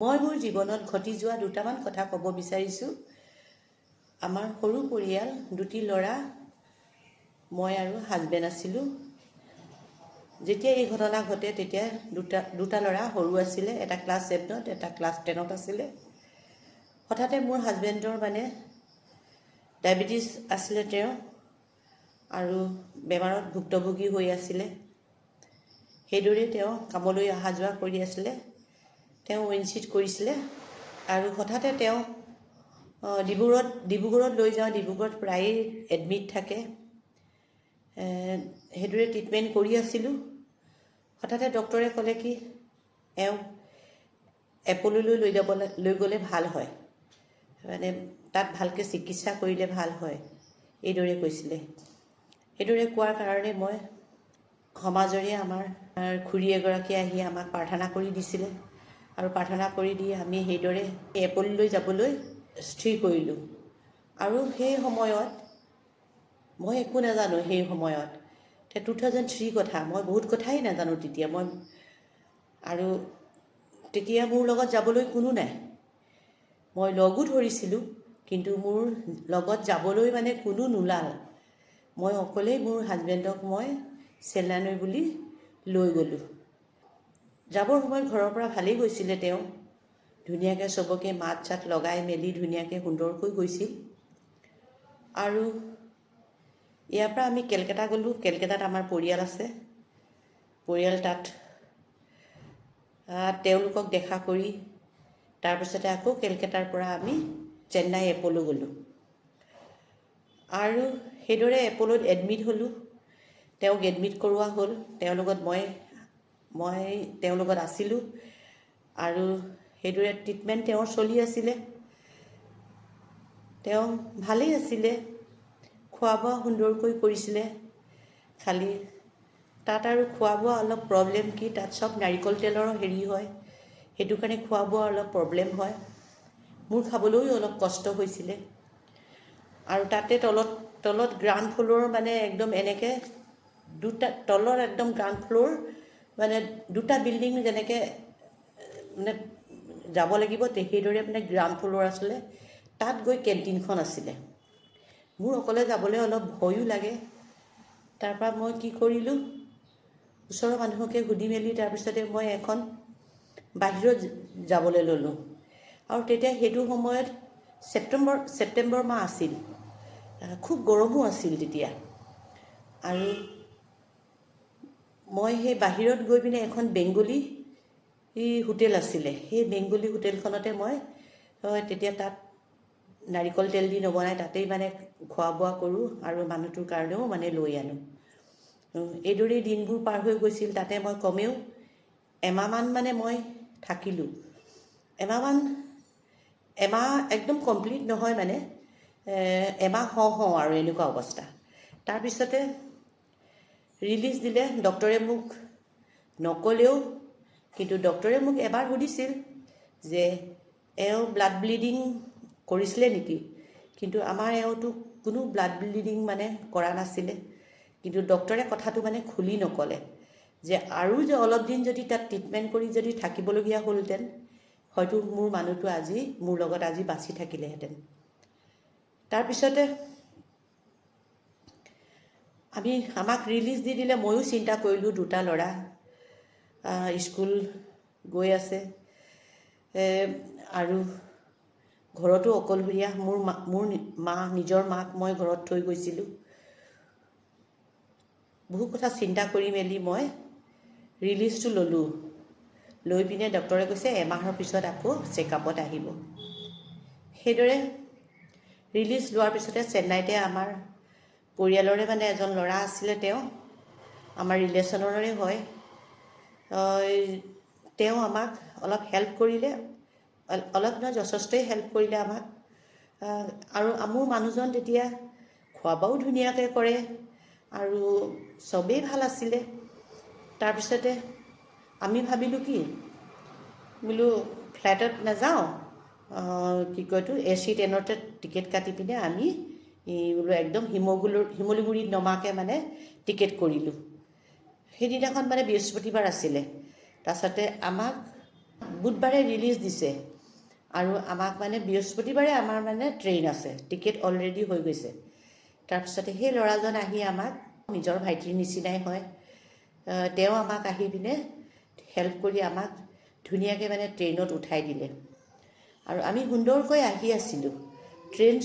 মই মোৰ জীৱনত ঘটি যোৱা দুটামান কথা ক'ব বিচাৰিছোঁ। আমাৰ সৰু পৰিয়াল, দুটি ল'ৰা, মই আৰু হাজবেণ্ড আছিলোঁ। যেতিয়া এই ঘটনা ঘটে তেতিয়া দুটা ল'ৰা সৰু আছিলে, এটা ক্লাছ 7ত, এটা ক্লাছ 10ত আছিলে। হঠাতে মোৰ হাজবেণ্ডৰ ডায়েবেটিছ আছিলে তেওঁ, আৰু বেমাৰত ভুক্তভোগী হৈ আছিলে। সেইদৰে তেওঁ কামলৈ অহা যোৱা কৰি আছিলে। তেওঁ উইনচিট কৰিছিলে আৰু হঠাতে তেওঁ ডিব্ৰুগড়ত লৈ যাওঁ। ডিব্ৰুগড়ত প্ৰায়ে এডমিট থাকে। সেইদৰে ট্ৰিটমেণ্ট কৰি আছিলোঁ। হঠাতে ডক্টৰে ক'লে কি এওঁক এপ'ললৈ লৈ গ'লে ভাল হয়, তাত ভালকৈ চিকিৎসা কৰিলে ভাল হয়, এইদৰে কৈছিলে। সেইদৰে কোৱাৰ কাৰণে মই সমাজৰে আমাৰ খুৰী এগৰাকী আহি আমাক প্ৰাৰ্থনা কৰি দিছিলে, আৰু প্ৰাৰ্থনা কৰি দি আমি সেইদৰে এপ'ললৈ যাবলৈ স্থিৰ কৰিলোঁ। আৰু সেই সময়ত মই একো নাজানো। সেই সময়ত 2003 কথা, মই বহুত কথাই নাজানো তেতিয়া। আৰু তেতিয়া মোৰ লগত যাবলৈ কোনো নাই। মই লগো ধৰিছিলোঁ, কিন্তু মোৰ লগত যাবলৈ কোনো নোলাল। মই অকলেই মোৰ হাজবেণ্ডক মই চেলানৈ বুলি লৈ গ'লোঁ। যাবৰ সময়ত ঘৰৰ পৰা ভালেই গৈছিলে। তেওঁ ধুনীয়াকৈ চবকে মাত চাত লগাই মেলি ধুনীয়াকৈ সুন্দৰকৈ গৈছিল। আৰু ইয়াৰ পৰা আমি কেলকাতা গ'লোঁ। কেলকাতাত আমাৰ পৰিয়াল আছে। তাত তেওঁলোকক দেখা কৰি তাৰপিছতে আকৌ কেলকাতাৰ পৰা আমি চেন্নাই এপ'লো গ'লোঁ। আৰু সেইদৰে এপ'লোত এডমিট হ'লোঁ। তেওঁক এডমিট কৰোৱা হ'ল। তেওঁৰ লগত মই তেওঁৰ লগত আছিলোঁ, আৰু সেইদৰে ট্ৰিটমেণ্ট তেওঁৰ চলি আছিলে। তেওঁ ভালেই আছিলে, খোৱা বোৱা সুন্দৰকৈ কৰিছিলে। খালি তাত আৰু খোৱা বোৱা অলপ প্ৰব্লেম কি, তাত চব নাৰিকল তেলৰ হেৰি হয়, সেইটো কাৰণে খোৱা বোৱা অলপ প্ৰব্লেম হয়। মোৰ খাবলৈও অলপ কষ্ট হৈছিলে। আৰু তাতে তলত গ্ৰাউণ্ড ফ্ল'ৰ একদম এনেকৈ তলত একদম গ্ৰাউণ্ড ফ্ল'ৰ দুটা বিল্ডিং যেনেকৈ যাব লাগিব, সেইদৰে গ্ৰাউণ্ড ফ্ল'ৰ আছিলে। তাত গৈ কেণ্টিনখন আছিলে। মোৰ অকলে যাবলৈ অলপ ভয়ো লাগে। তাৰপৰা মই কি কৰিলোঁ, ওচৰৰ মানুহকে সুধি মেলি তাৰপিছতে মই এখন বাহিৰত যাবলৈ ল'লোঁ। আৰু তেতিয়া সেইটো সময়ত ছেপ্টেম্বৰ মাহ আছিল। খুব গৰমো আছিল তেতিয়া। আৰু মই সেই বাহিৰত গৈ পিনে এখন বেংগলী হোটেল আছিলে, সেই বেংগলী হোটেলখনতে মই তেতিয়া তাত নাৰিকল তেল দি নবনাই তাতেই খোৱা বোৱা কৰোঁ, আৰু মানুহটোৰ কাৰণেও লৈ আনোঁ। এইদৰেই দিনবোৰ পাৰ হৈ গৈছিল। তাতে মই কমেও এমাহমান মই থাকিলোঁ। এমাহ একদম কমপ্লিট নহয়, এমাহ হওঁ আৰু এনেকুৱা অৱস্থা। তাৰপিছতে ৰিলিজ দিলে। ডক্টৰে মোক নক'লেও, কিন্তু ডক্টৰে মোক এবাৰ সুধিছিল যে এওঁ ব্লাড ব্লিডিং কৰিছিলে নেকি, কিন্তু আমাৰ এওঁতো কোনো ব্লাড ব্লিডিং কৰা নাছিলে। কিন্তু ডক্টৰে কথাটো খুলি নক'লে যে আৰু যে অলপ দিন যদি তাত ট্ৰিটমেণ্ট কৰি যদি থাকিবলগীয়া হ'লহেঁতেন, হয়তো মোৰ মানুহটো মোৰ লগত আজি বাচি থাকিলেহেঁতেন। তাৰপিছতে আমাক ৰিলিজ দি দিলে। ময়ো চিন্তা কৰিলোঁ, দুটা ল'ৰা স্কুল গৈ আছে, আৰু ঘৰতো অকলশৰীয়া। মোৰ নিজৰ মাক মই ঘৰত থৈ গৈছিলোঁ। বহু কথা চিন্তা কৰি মেলি মই ৰিলিজটো ল'লোঁ। লৈ পিনে ডক্টৰে কৈছে এমাহৰ পিছত আকৌ চেকআপত আহিব। সেইদৰে ৰিলিজ লোৱাৰ পিছতে চেন্নাইতে আমাৰ পৰিয়ালৰে এজন ল'ৰা আছিলে। তেওঁ আমাৰ ৰিলেশ্যনৰে হয়। তেওঁ আমাক অলপ হেল্প কৰিলে, অলপ নহয় যথেষ্টই হেল্প কৰিলে আমাক। আৰু মোৰ মানুহজন তেতিয়া খোৱা বোৱাও ধুনীয়াকৈ কৰে, আৰু চবেই ভাল আছিলে। তাৰপিছতে আমি ভাবিলোঁ কি, বোলো ফ্লাইটত নাযাওঁ, AC ট্ৰেইনতে টিকেট কাটি পিনে আমি বোলো একদম শিমলুগুৰিত নমাকৈ টিকেট কৰিলোঁ। সেইদিনাখন বৃহস্পতিবাৰ আছিলে। তাৰপিছতে আমাক বুধবাৰে ৰিলিজ দিছে আৰু আমাক মানে বৃহস্পতিবাৰে আমাৰ মানে ট্ৰেইন আছে, টিকেট অলৰেডি হৈ গৈছে। তাৰপিছতে সেই ল'ৰাজন আহি আমাক নিজৰ ভাইটিৰ নিচিনাই হয়, তেওঁ আমাক আহি পিনে হেল্প কৰি আমাক ধুনীয়াকৈ মানে ট্ৰেইনত উঠাই দিলে আৰু আমি সুন্দৰকৈ আহি আছিলোঁ। ট্ৰেইন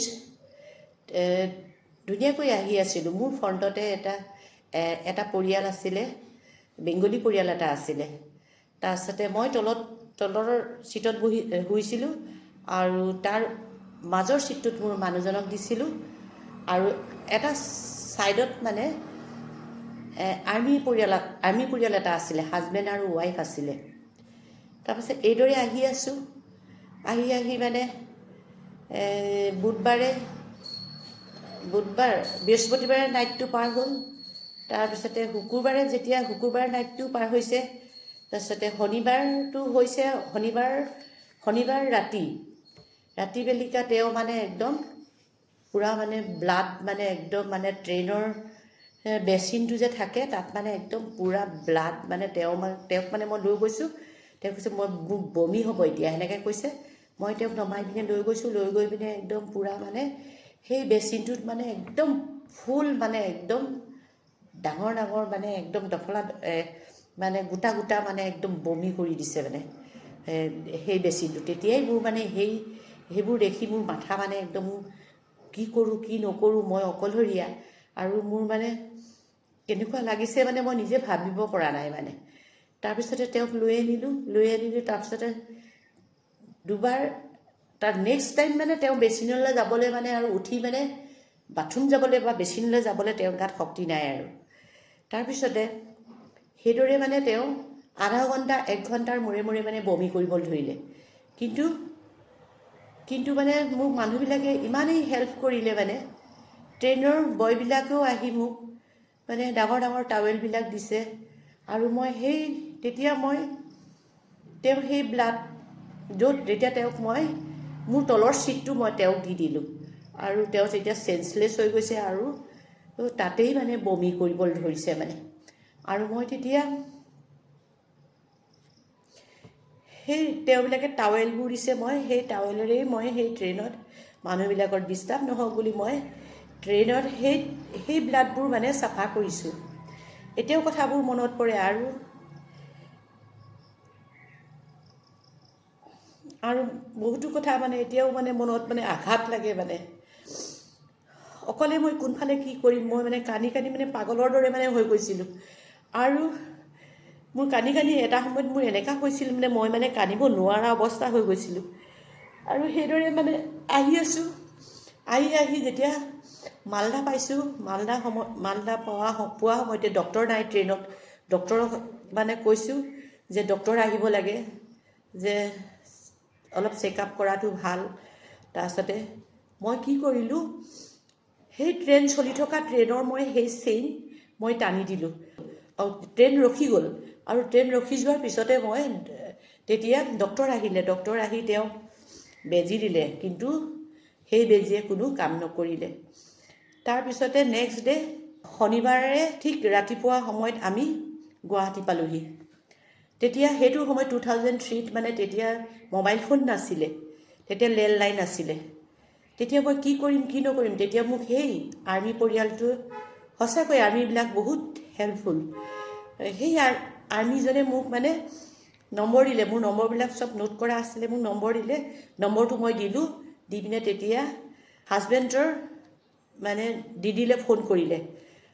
ধুনীয়াকৈ আহি আছিলোঁ। মোৰ ফ্ৰণ্টতে এটা পৰিয়াল আছিলে, বেংগলী পৰিয়াল এটা আছিলে। তাৰপিছতে মই তলৰ ছিটত শুইছিলোঁ আৰু তাৰ মাজৰ ছিটটোত মোৰ মানুহজনক দিছিলোঁ আৰু এটা ছাইডত মানে আৰ্মি পৰিয়াল এটা আছিলে, হাজবেণ্ড আৰু ৱাইফ আছিলে। তাৰপিছত এইদৰে আহি আছোঁ, আহি মানে বৃহস্পতিবাৰে নাইটটো পাৰ হ'ল। তাৰপিছতে শুকুৰবাৰে নাইটটো পাৰ হৈছে। তাৰপিছতে শনিবাৰটো হৈছে, শনিবাৰ ৰাতি বেলিকা তেওঁ মানে একদম পূৰা মানে ব্লাড মানে একদম মানে ট্ৰেইনৰ বেচিনটো যে থাকে তাত মানে একদম পূৰা ব্লাড মানে তেওঁক মানে মই লৈ গৈছোঁ। তেওঁ কৈছে মোৰ বমি হ'ব এতিয়া, সেনেকৈ কৈছে। মই তেওঁক নমাই পিনে লৈ গৈছোঁ, লৈ গৈ পিনে একদম পূৰা মানে সেই বেচিনটোত মানে একদম ফুল মানে একদম ডাঙৰ মানে একদম দফলা মানে গোটা মানে একদম বমি কৰি দিছে মানে সেই বেচিনটো। তেতিয়াই মোৰ মানে সেইবোৰ দেখি মোৰ মাথা মানে একদম কি কৰোঁ কি নকৰোঁ, মই অকলশৰীয়া আৰু মোৰ মানে কেনেকুৱা লাগিছে মানে মই নিজে ভাবিব পৰা নাই মানে। তাৰপিছতে তেওঁক লৈ আনিলোঁ। তাৰপিছতে তাৰ নেক্সট টাইম মানে তেওঁ বেচিনলৈ যাবলৈ মানে আৰু উঠি মানে বাথৰুম যাবলৈ বা বেচিনলৈ যাবলৈ তেওঁৰ গাত শক্তি নাই আৰু। তাৰপিছতে সেইদৰে মানে তেওঁ আধা ঘণ্টা 1 ঘণ্টাৰ মূৰে মানে বমি কৰিবলৈ ধৰিলে। কিন্তু মানে মোক মানুহবিলাকে ইমানেই হেল্প কৰিলে, মানে ট্ৰেইনৰ বয়বিলাকেও আহি মোক মানে ডাঙৰ টাৱেলবিলাক দিছে আৰু মই তেতিয়া তেওঁ সেই ব্লাড যেতিয়া তেওঁক মোৰ তলৰ ছিটটো মই তেওঁক দি দিলোঁ আৰু তেওঁ তেতিয়া চেঞ্চলেছ হৈ গৈছে আৰু তাতেই মানে বমি কৰিবলৈ ধৰিছে মানে। আৰু মই তেতিয়া সেই তেওঁবিলাকে টাৱেলবোৰ দিছে, সেই টাৱেলেৰেই সেই ট্ৰেইনত মানুহবিলাকৰ ডিষ্টাৰ্ব নহওক বুলি মই ট্ৰেইনত সেই ব্লাডবোৰ মানে চাফা কৰিছোঁ। এতিয়াও কথাবোৰ মনত পৰে আৰু বহুতো কথা মানে এতিয়াও মানে মনত মানে আঘাত লাগে মানে। অকলে মই কোনফালে কি কৰিম, মই মানে কান্দি মানে পাগলৰ দৰে মানে হৈ গৈছিলোঁ। আৰু মোৰ কান্দি এটা সময়ত মোৰ এনেকুৱা হৈছিল মানে মই মানে কান্দিব নোৱাৰা অৱস্থা হৈ গৈছিলোঁ। আৰু সেইদৰে মানে আহি আছোঁ, আহি যেতিয়া মালদা পাইছোঁ, মালদা পোৱা সময়তে ডক্টৰ নাই ট্ৰেইনত। ডক্টৰক মানে কৈছোঁ যে ডক্টৰ আহিব লাগে, যে অলপ চেকআপ কৰাটো ভাল। তাৰপিছতে মই কি কৰিলোঁ, সেই ট্ৰেইন চলি থকা ট্ৰেইনৰ সেই চেইন মই টানি দিলোঁ আৰু ট্ৰেইন ৰখি গ'ল। আৰু ট্ৰেইন ৰখি যোৱাৰ পিছতে তেতিয়া ডক্টৰ আহি তেওঁ বেজী দিলে, কিন্তু সেই বেজীয়ে কোনো কাম নকৰিলে। তাৰপিছতে নেক্সট ডে শনিবাৰে ঠিক ৰাতিপুৱা সময়ত আমি গুৱাহাটী পালোঁহি। তেতিয়া সেইটো সময়ত 2003 মানে তেতিয়া মোবাইল ফোন নাছিলে, তেতিয়া লেণ্ডলাইন আছিলে। তেতিয়া মই কি কৰিম কি নকৰিম, তেতিয়া মোক সেই আৰ্মি পৰিয়ালটো, সঁচাকৈ আৰ্মিবিলাক বহুত হেল্পফুল। সেই আৰ্মিজনে মোক মানে নম্বৰ দিলে, মোৰ নম্বৰবিলাক চব নোট কৰা আছিলে, মোক নম্বৰ দিলে। নম্বৰটো মই দিলোঁ, দি পিনে তেতিয়া হাজবেণ্ডৰ মানে দিদিলে ফোন কৰিলে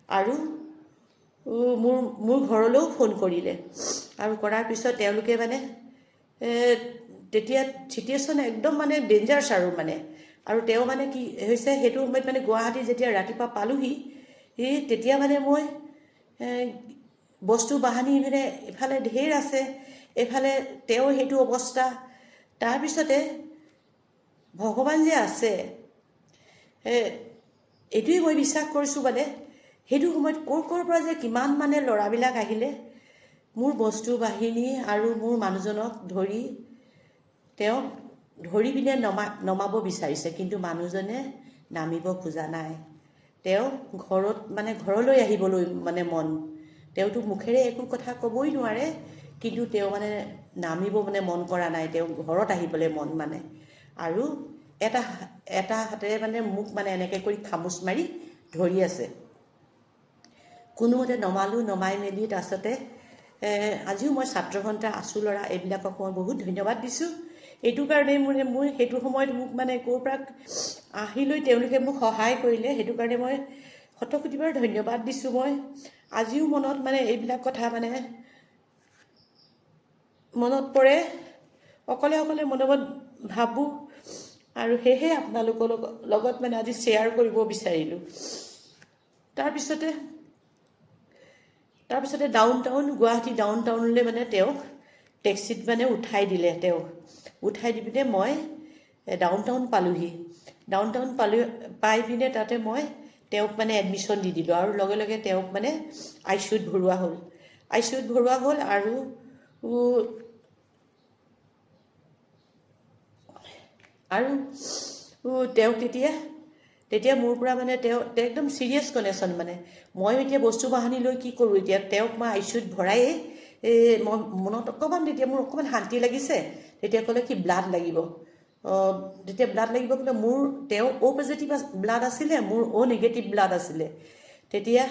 আৰু মোৰ ঘৰলৈও ফোন কৰিলে। আৰু কৰাৰ পিছত তেওঁলোকে মানে তেতিয়া চিটুৱেশ্যন একদম মানে ডেঞ্জাৰাছ আৰু তেওঁ মানে কি হৈছে, সেইটো সময়ত মানে গুৱাহাটী যেতিয়া ৰাতিপুৱা পালোঁহি, তেতিয়া মানে মই বস্তু বাহানি মানে এফালে ঢেৰ আছে, এফালে তেওঁ সেইটো অৱস্থা। তাৰপিছতে ভগৱান যে আছে, এইটোৱেই মই বিশ্বাস কৰিছোঁ। মানে সেইটো সময়ত ক'ৰ পৰা যে কিমান মানে ল'ৰাবিলাক আহিলে মোৰ বস্তু বাহিনী আৰু মোৰ মানুহজনক ধৰি পিনে নমাব বিচাৰিছে, কিন্তু মানুহজনে নামিব খোজা নাই। তেওঁ ঘৰলৈ আহিবলৈ মানে মন, তেওঁতো মুখেৰে একো কথা ক'বই নোৱাৰে, কিন্তু তেওঁ মানে নামিব মানে মন কৰা নাই, তেওঁ ঘৰত আহিবলৈ মন মানে। আৰু এটা হাতেৰে মানে মোক মানে এনেকৈ কৰি খামুচ মাৰি ধৰি আছে। কোনোমতে নমাই মেলি তাৰপিছতে আজিও মই ছাত্ৰ সন্থা আছোঁ ল'ৰা এইবিলাকক মই বহুত ধন্যবাদ দিছোঁ। এইটো কাৰণেই মোৰ সেইটো সময়ত মোক মানে ক'ৰ পৰা আহি লৈ তেওঁলোকে মোক সহায় কৰিলে, সেইটো কাৰণে মই শতকোটিবাৰ ধন্যবাদ দিছোঁ। মই আজিও মনত মানে এইবিলাক কথা মানে মনত পৰে, অকলে মনত ভাবোঁ, আৰু সেয়েহে আপোনালোকৰ লগত মানে আজি শ্বেয়াৰ কৰিব বিচাৰিলোঁ। তাৰপিছতে গুৱাহাটী ডাউন টাউনলৈ মানে তেওঁক টেক্সিত মানে উঠাই দিলে। উঠাই দি পিনে মই ডাউন টাউন পালোঁহি। পাই পিনে তাতে মই তেওঁক মানে এডমিশ্যন দি দিলোঁ, আৰু লগে লগে তেওঁক মানে ICUত ভৰোৱা হ'ল। আৰু তেওঁক তেতিয়া মোৰ পৰা মানে তেওঁ একদম ছিৰিয়াছ কণ্ডিশ্যন মানে। মই এতিয়া বস্তু বাহানি লৈ কি কৰোঁ, এতিয়া তেওঁক মই ICUত ভৰায়েই মই মনত তেতিয়া মোৰ অকণমান শান্তি লাগিছে। তেতিয়া ক'লে কি ব্লাড লাগিব। তেতিয়া ব্লাড লাগিব ক'লে, মোৰ তেওঁ O পজিটিভ ব্লাড আছিলে, মোৰ O নেগেটিভ ব্লাড আছিলে। তেতিয়া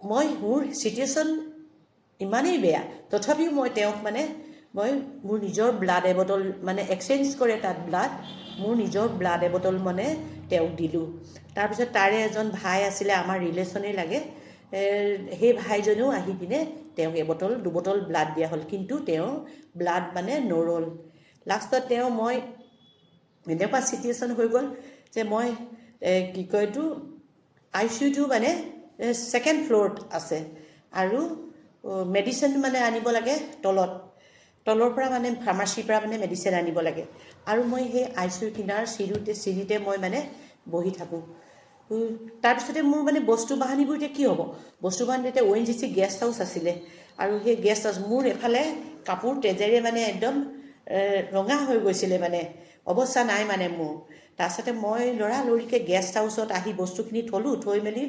মোৰ চিটুৱেশ্যন ইমানেই বেয়া, তথাপিও মই তেওঁক মানে মোৰ নিজৰ ব্লাড এবটল মানে এক্সচেঞ্জ কৰে তাত ব্লাড, মোৰ নিজৰ ব্লাড এবটল মানে তেওঁক দিলোঁ। তাৰপিছত তাৰে এজন ভাই আছিলে, আমাৰ ৰিলেশ্যনেই লাগে, সেই ভাইজনেও আহি পিনে তেওঁক দুবটল ব্লাড দিয়া হ'ল, কিন্তু তেওঁৰ ব্লাড মানে নৰল। লাষ্টত মই এনেকুৱা চিটুৱেশ্যন হৈ গ'ল যে মই ICUটো মানে 2nd ফ্ল'ৰত আছে, আৰু মেডিচিন মানে আনিব লাগে তলৰ পৰা মানে ফাৰ্মাচীৰ পৰা মানে মেডিচিন আনিব লাগে, আৰু মই সেই ICUৰ কিনাৰ চিৰিতে মই মানে বহি থাকোঁ। তাৰপিছতে মোৰ মানে বস্তু বাহানিবোৰ এতিয়া কি হ'ব, বস্তু বাহানি এতিয়া ONGC গেষ্ট হাউচ আছিলে, আৰু সেই গেষ্ট হাউচ মোৰ এফালে কাপোৰ তেজেৰে মানে একদম ৰঙা হৈ গৈছিলে, মানে অৱস্থা নাই মানে মোৰ। তাৰপিছতে মই লৰালৰিকৈ গেষ্ট হাউচত আহি বস্তুখিনি থৈ মেলি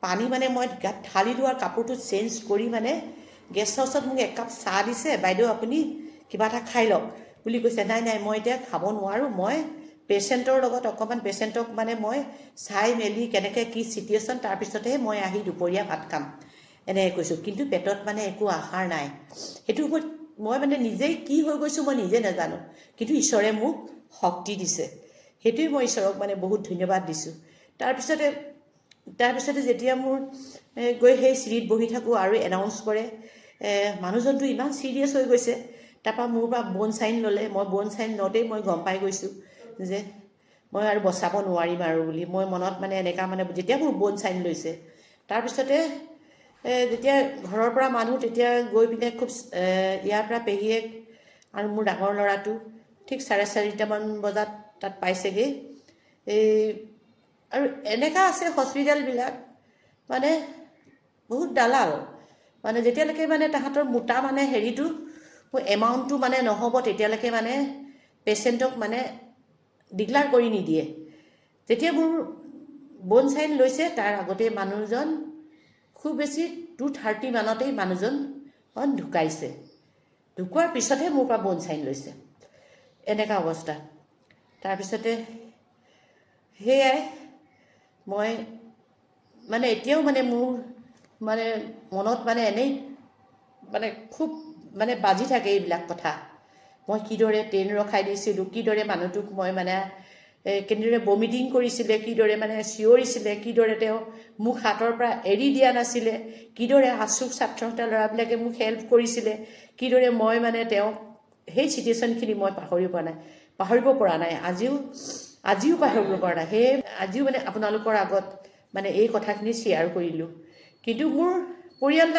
পানী মানে মই গাত ঢালিলোঁ, আৰু কাপোৰটো চেঞ্জ কৰি মানে গেষ্ট হাউচত মোক 1 কাপ চাহ দিছে, বাইদেউ আপুনি কিবা এটা খাই লওক বুলি কৈছে। নাই মই এতিয়া খাব নোৱাৰোঁ, মই পেচেণ্টৰ লগত পেচেণ্টক মানে মই চাই মেলি কেনেকৈ কি চিটুৱেশ্যন, তাৰপিছতহে মই আহি দুপৰীয়া ভাত খাম এনেকৈ কৈছোঁ। কিন্তু পেটত মানে একো আহাৰ নাই। সেইটো সময়ত মই মানে নিজেই কি হৈ গৈছোঁ মই নিজে নাজানো, কিন্তু ঈশ্বৰে মোক শক্তি দিছে। সেইটোৱে মই ঈশ্বৰক মানে বহুত ধন্যবাদ দিছোঁ। তাৰপিছতে যেতিয়া মোৰ গৈ সেই চিৰিত বহি থাকোঁ, আৰু এনাউন্স কৰে মানুহজনটো ইমান ছিৰিয়াছ হৈ গৈছে। তাৰপৰা মোৰ পৰা বন চাইন ল'লে, মই বন চাইন লওঁতেই মই গম পাই গৈছোঁ যে মই আৰু বচাব নোৱাৰিম আৰু বুলি। মই মনত মানে এনেকুৱা মানে যেতিয়া মোৰ বন চাইন লৈছে, তাৰপিছতে যেতিয়া ঘৰৰ পৰা মানুহ তেতিয়া গৈ পিনে খুব ইয়াৰ পৰা পেহীয়েক আৰু মোৰ ডাঙৰ ল'ৰাটো ঠিক 4:30মান বজাত তাত পাইছেগৈ। আৰু এনেকুৱা আছে হস্পিটেলবিলাক মানে বহুত দালাল, মানে যেতিয়ালৈকে মানে তাহাঁতৰ মোটা মানে হেৰিটো এমাউণ্টটো মানে নহ'ব, তেতিয়ালৈকে মানে পেচেণ্টক মানে ডিক্লেয়াৰ কৰি নিদিয়ে। যেতিয়া মোৰ বন চাইন লৈছে, তাৰ আগতেই মানুহজন খুব বেছি 2:30 মানতেই মানুহজন ঢুকাইছে। ঢুকোৱাৰ পিছতহে মোৰ পৰা বন চাইন লৈছে, এনেকুৱা অৱস্থা। তাৰপিছতে সেয়াই মই মানে এতিয়াও মানে মোৰ মানে মনত মানে এনেই মানে খুব মানে বাজি থাকে এইবিলাক কথা। মই কিদৰে ট্ৰেইন ৰখাই দিছিলোঁ, কিদৰে মানুহটোক মই মানে কেনেদৰে বমিটিং কৰিছিলে, কিদৰে মানে চিঞৰিছিলে, কিদৰে তেওঁ মোক হাতৰ পৰা এৰি দিয়া নাছিলে, কিদৰে আছুক ছাত্ৰসন্থাৰ ল'ৰাবিলাকে মোক হেল্প কৰিছিলে, কিদৰে মই মানে তেওঁক সেই চিটুৱেশ্যনখিনি মই পাহৰিব পৰা নাই, আজিও পাহৰিব পৰা নাই। সেয়ে আজিও মানে আপোনালোকৰ আগত মানে এই কথাখিনি শ্বেয়াৰ কৰিলোঁ। কিন্তু মোৰ পৰিয়াল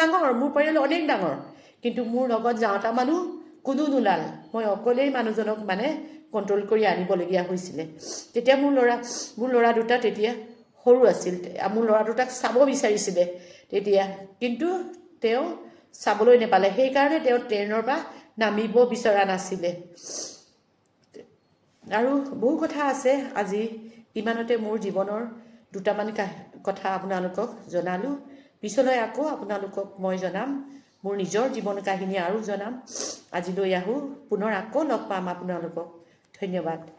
অনেক ডাঙৰ, কিন্তু মোৰ লগত যাওঁতা মানুহ কোনো নোলাল। মই অকলেই মানুহজনক মানে কণ্ট্ৰল কৰি আনিবলগীয়া হৈছিলে। তেতিয়া মোৰ ল'ৰা দুটা তেতিয়া সৰু আছিল, মোৰ ল'ৰা দুটাক চাব বিচাৰিছিলে তেতিয়া, কিন্তু তেওঁ চাবলৈ নাপালে, সেইকাৰণে তেওঁ ট্ৰেইনৰ পৰা নামিব বিচৰা নাছিলে। আৰু বহু কথা আছে, আজি ইমানতে মোৰ জীৱনৰ দুটামান কথা আপোনালোকক জনালোঁ। পিছলৈ আকৌ আপোনালোকক মই জনাম। মোৰ নিজৰ জীৱন কাহিনী আৰু জনাম আজিলৈ আহোঁ পুনৰ আকৌ লগ পাম আপোনালোকক ধন্যবাদ